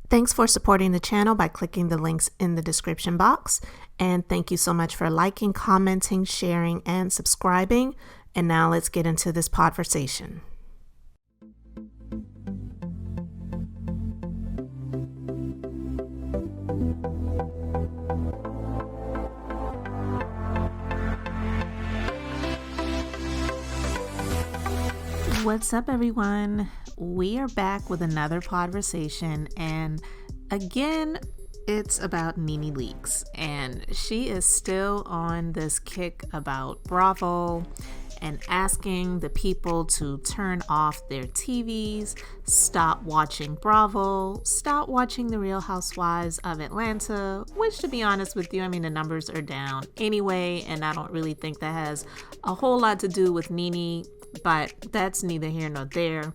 Thanks for supporting the channel by clicking the links in the description box. And thank you so much for liking, commenting, sharing, and subscribing. And now let's get into this podversation. What's up, everyone? We are back with another podversation, and again, it's about Nene Leakes, and she is still on this kick about Bravo and asking the people to turn off their TVs, stop watching Bravo, stop watching The Real Housewives of Atlanta, which, to be honest with you, I mean, the numbers are down anyway, and I don't really think that has a whole lot to do with Nene, but that's neither here nor there.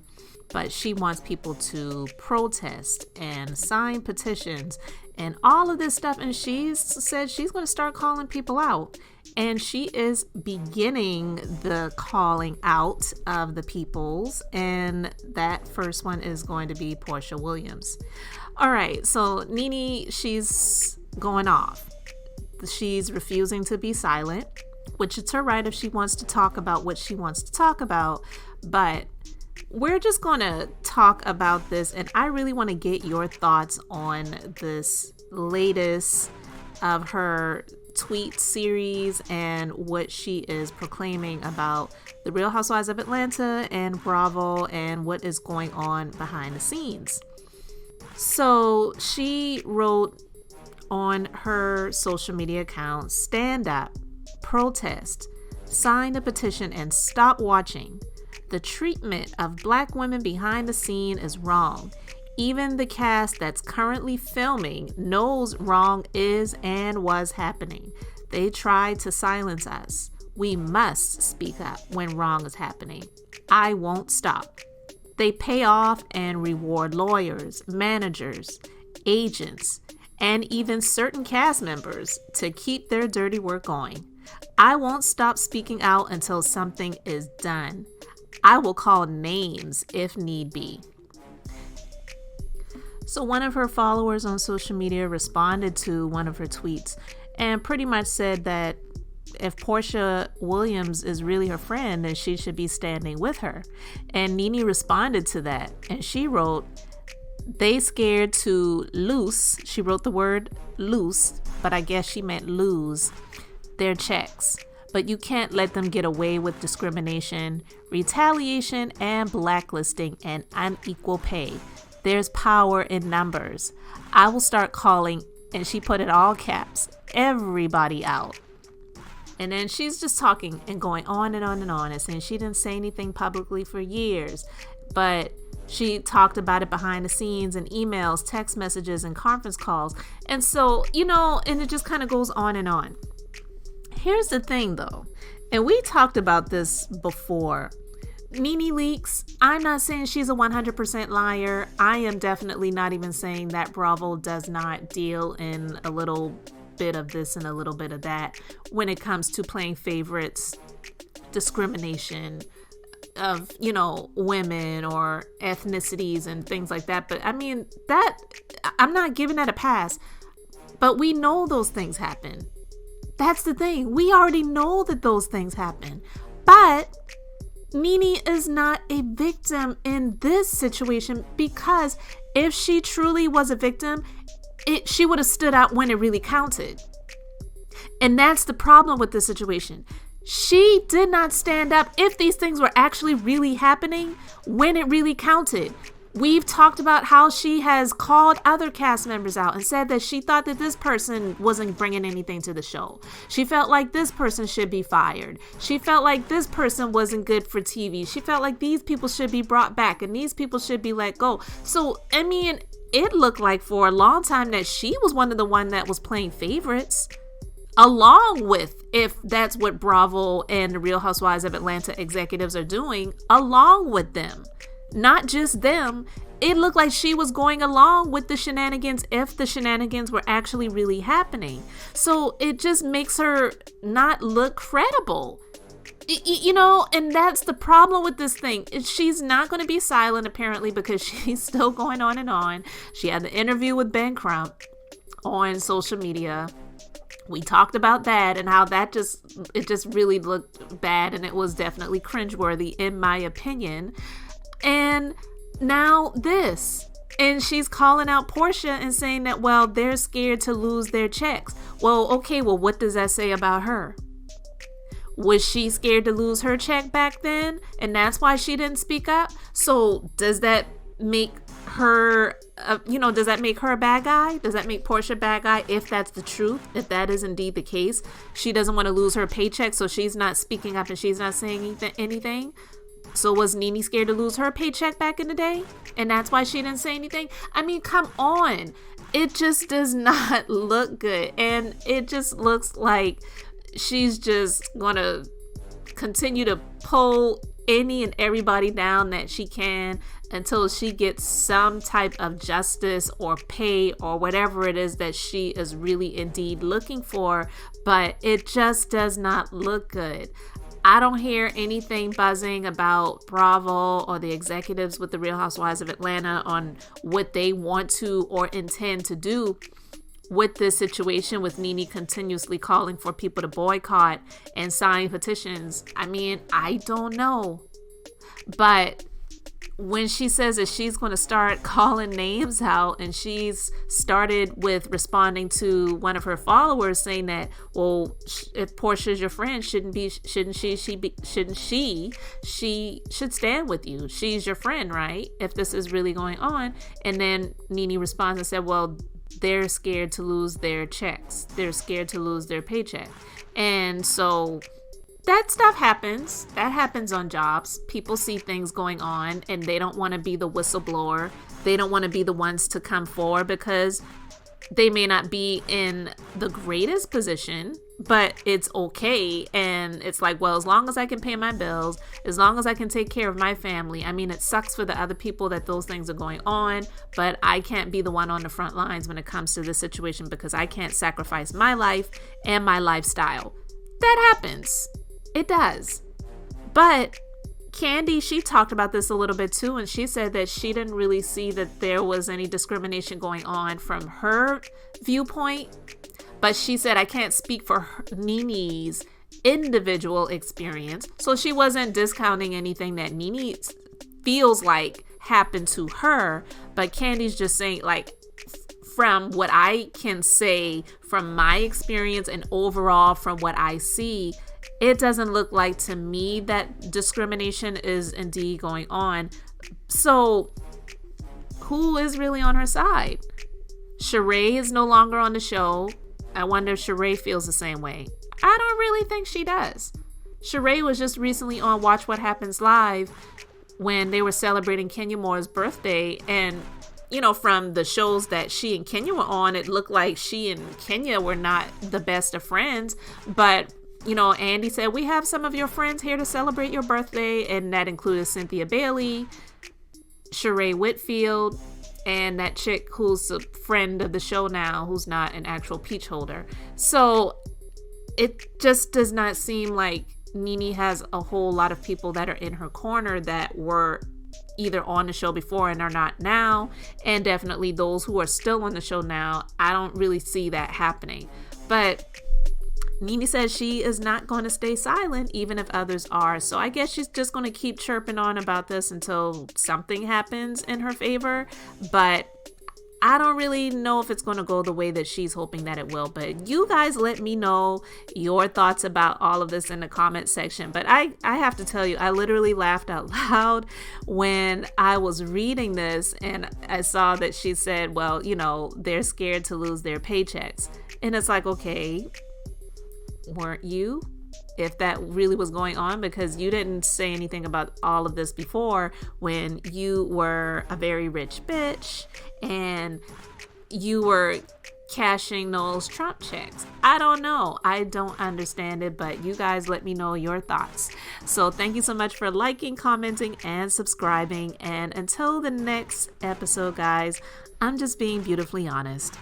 But she wants people to protest and sign petitions and all of this stuff. And she's said she's going to start calling people out. And she is beginning the calling out of the peoples. And that first one is going to be Porsha Williams. All right. So Nene, she's going off. She's refusing to be silent, which is her right if she wants to talk about what she wants to talk about. But we're just going to talk about this, and I really want to get your thoughts on this latest of her tweet series and what she is proclaiming about The Real Housewives of Atlanta and Bravo and what is going on behind the scenes. So she wrote on her social media account, "Stand up, protest, sign the petition, and stop watching. The treatment of Black women behind the scene is wrong. Even the cast that's currently filming knows wrong is and was happening. They tried to silence us. We must speak up when wrong is happening. I won't stop. They pay off and reward lawyers, managers, agents, and even certain cast members to keep their dirty work going. I won't stop speaking out until something is done. I will call names if need be." So one of her followers on social media responded to one of her tweets and pretty much said that if Porsha Williams is really her friend, then she should be standing with her. And Nene responded to that, and she wrote, "They scared to loose," she wrote the word loose, but I guess she meant lose, "their checks. But you can't let them get away with discrimination, retaliation, and blacklisting and unequal pay. There's power in numbers. I will start calling," and she put it all caps, "everybody out." And then she's just talking and going on and on and on and saying she didn't say anything publicly for years, but she talked about it behind the scenes in emails, text messages, and conference calls. And so, and it just kind of goes on and on. Here's the thing, though, and we talked about this before. Nene Leakes, I'm not saying she's a 100% liar. I am definitely not even saying that Bravo does not deal in a little bit of this and a little bit of that when it comes to playing favorites, discrimination of, women or ethnicities and things like that. But I mean, that I'm not giving that a pass. But we know those things happen. That's the thing. We already know that those things happen. But Nene is not a victim in this situation, because if she truly was a victim, she would have stood out when it really counted. And that's the problem with this situation. She did not stand up if these things were actually really happening when it really counted. We've talked about how she has called other cast members out and said that she thought that this person wasn't bringing anything to the show. She felt like this person should be fired. She felt like this person wasn't good for TV. She felt like these people should be brought back and these people should be let go. So, I mean, it looked like for a long time that she was one of the ones that was playing favorites, along with, if that's what Bravo and the Real Housewives of Atlanta executives are doing, along with them. Not just them. It looked like she was going along with the shenanigans if the shenanigans were actually really happening. So it just makes her not look credible. And that's the problem with this thing. She's not going to be silent, apparently, because she's still going on and on. She had the interview with Ben Crump on social media. We talked about that and how it just really looked bad, and it was definitely cringeworthy, in my opinion. And now this. And she's calling out Porsha and saying that, well, they're scared to lose their checks. Well, okay, what does that say about her? Was she scared to lose her check back then? And that's why she didn't speak up? So does that make her, does that make her a bad guy? Does that make Porsha a bad guy if that's the truth? If that is indeed the case? She doesn't want to lose her paycheck, so she's not speaking up and she's not saying anything? So was Nene scared to lose her paycheck back in the day? And that's why she didn't say anything? I mean, come on. It just does not look good. And it just looks like she's just going to continue to pull any and everybody down that she can until she gets some type of justice or pay or whatever it is that she is really indeed looking for. But it just does not look good. I don't hear anything buzzing about Bravo or the executives with the Real Housewives of Atlanta on what they want to or intend to do with this situation, with Nene continuously calling for people to boycott and sign petitions. I mean, I don't know. But when she says that she's going to start calling names out, and she's started with responding to one of her followers saying that, well, if Porsha's your friend, she should stand with you. She's your friend, right? If this is really going on. And then Nene responds and said, well, they're scared to lose their checks. They're scared to lose their paycheck. And so that stuff happens. That happens on jobs. People see things going on and they don't want to be the whistleblower. They don't want to be the ones to come forward because they may not be in the greatest position, but it's okay. And it's like, well, as long as I can pay my bills, as long as I can take care of my family. I mean, it sucks for the other people that those things are going on, but I can't be the one on the front lines when it comes to this situation because I can't sacrifice my life and my lifestyle. That happens. It does. But Kandi, she talked about this a little bit too, and she said that she didn't really see that there was any discrimination going on from her viewpoint. But she said, I can't speak for Nene's individual experience. So she wasn't discounting anything that Nene feels like happened to her. But Kandi's just saying, like, from what I can say from my experience and overall from what I see, it doesn't look like to me that discrimination is indeed going on. So who is really on her side? Sheree is no longer on the show. I wonder if Sheree feels the same way. I don't really think she does. Sheree was just recently on Watch What Happens Live when they were celebrating Kenya Moore's birthday, and from the shows that she and Kenya were on, it looked like she and Kenya were not the best of friends. But Andy said, we have some of your friends here to celebrate your birthday. And that included Cynthia Bailey, Sheree Whitfield, and that chick who's a friend of the show now, who's not an actual peach holder. So it just does not seem like Nene has a whole lot of people that are in her corner that were either on the show before and are not now. And definitely those who are still on the show now, I don't really see that happening. But Nene says she is not going to stay silent even if others are. So I guess she's just going to keep chirping on about this until something happens in her favor. But I don't really know if it's going to go the way that she's hoping that it will. But you guys let me know your thoughts about all of this in the comment section. But I have to tell you, I literally laughed out loud when I was reading this and I saw that she said, well, they're scared to lose their paychecks. And it's like, okay, weren't you? If that really was going on, because you didn't say anything about all of this before when you were a very rich bitch and you were cashing those Trump checks. I don't know. I don't understand it, but you guys let me know your thoughts. So thank you so much for liking, commenting, and subscribing. And until the next episode, guys, I'm just being beautifully honest.